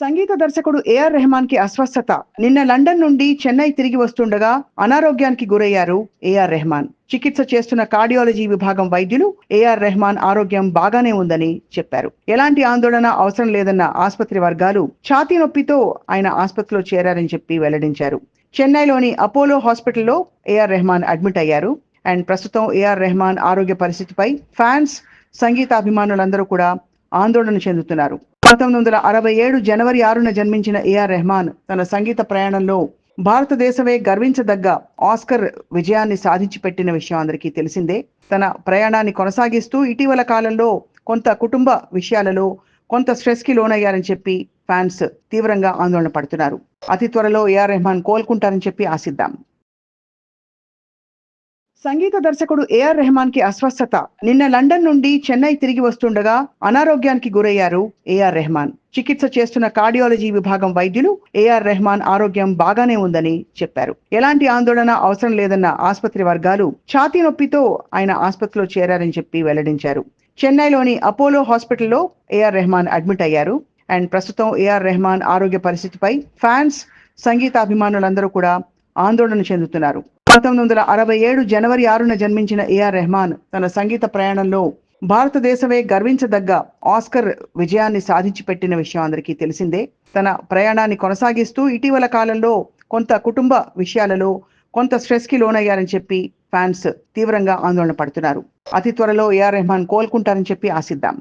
సంగీత దర్శకుడు ఏఆర్ రెహమాన్ కి అస్వస్థత. నిన్న లండన్ నుండి చెన్నై తిరిగి వస్తుండగా అనారోగ్యానికి గురయ్యారు ఏఆర్ రెహమాన్. చికిత్స చేస్తున్న కార్డియాలజీ విభాగం వైద్యులు ఏఆర్ రెహమాన్ ఆరోగ్యం బాగానే ఉందని చెప్పారు. ఎలాంటి ఆందోళన అవసరం లేదన్న ఆసుపత్రి వర్గాలు ఛాతీ నొప్పితో ఆయన ఆసుపత్రిలో చేరారని చెప్పి వెల్లడించారు. చెన్నైలోని అపోలో హాస్పిటల్లో ఏఆర్ రెహమాన్ అడ్మిట్ అయ్యారు. అండ్ ప్రస్తుతం ఏఆర్ రెహమాన్ ఆరోగ్య పరిస్థితిపై ఫ్యాన్స్, సంగీత అభిమానులందరూ కూడా ఆందోళన చెందుతున్నారు. 1967 జనవరి 6న జన్మించిన ఏఆర్ రెహమాన్ తన సంగీత ప్రయాణంలో భారతదేశమే గర్వించదగ్గ ఆస్కర్ విజయాన్ని సాధించి పెట్టిన విషయం అందరికీ తెలిసిందే. తన ప్రయాణాన్ని కొనసాగిస్తూ ఇటీవల కాలంలో కొంత కుటుంబ విషయాలలో కొంత స్ట్రెస్ కి లోనయ్యారని చెప్పి ఫ్యాన్స్ తీవ్రంగా ఆందోళన పడుతున్నారు. అతి త్వరలో ఏఆర్ రెహమాన్ కోలుకుంటారని చెప్పి ఆశిద్దాం. సంగీత దర్శకుడు ఏఆర్ రెహమాన్ కి అస్వస్థత. నిన్న లండన్ నుండి చెన్నై తిరిగి వస్తుండగా అనారోగ్యానికి గురయ్యారు ఏఆర్ రెహమాన్. చికిత్స చేస్తున్న కార్డియాలజీ విభాగం వైద్యులు ఏఆర్ రెహమాన్ ఆరోగ్యం బాగానే ఉందని చెప్పారు. ఎలాంటి ఆందోళన అవసరం లేదన్న ఆసుపత్రి వర్గాలు ఛాతీ నొప్పితో ఆయన ఆసుపత్రిలో చేరారని చెప్పి వెల్లడించారు. చెన్నైలోని అపోలో హాస్పిటల్లో ఏఆర్ రెహమాన్ అడ్మిట్ అయ్యారు. అండ్ ప్రస్తుతం ఏఆర్ రెహమాన్ ఆరోగ్య పరిస్థితిపై ఫ్యాన్స్, సంగీత అభిమానులందరూ కూడా ఆందోళన చెందుతున్నారు. 1967 జనవరి 6న జన్మించిన ఏఆర్ రెహమాన్ తన సంగీత ప్రయాణంలో భారతదేశమే గర్వించదగ్గ ఆస్కర్ విజయాన్ని సాధించి పెట్టిన విషయం అందరికీ తెలిసిందే. తన ప్రయాణాన్ని కొనసాగిస్తూ ఇటీవల కాలంలో కొంత కుటుంబ విషయాలలో కొంత స్ట్రెస్ కి లోనయ్యారని చెప్పి ఫ్యాన్స్ తీవ్రంగా ఆందోళన పడుతున్నారు. అతి త్వరలో ఏఆర్ రెహమాన్ కోలుకుంటారని చెప్పి ఆశిద్దాం.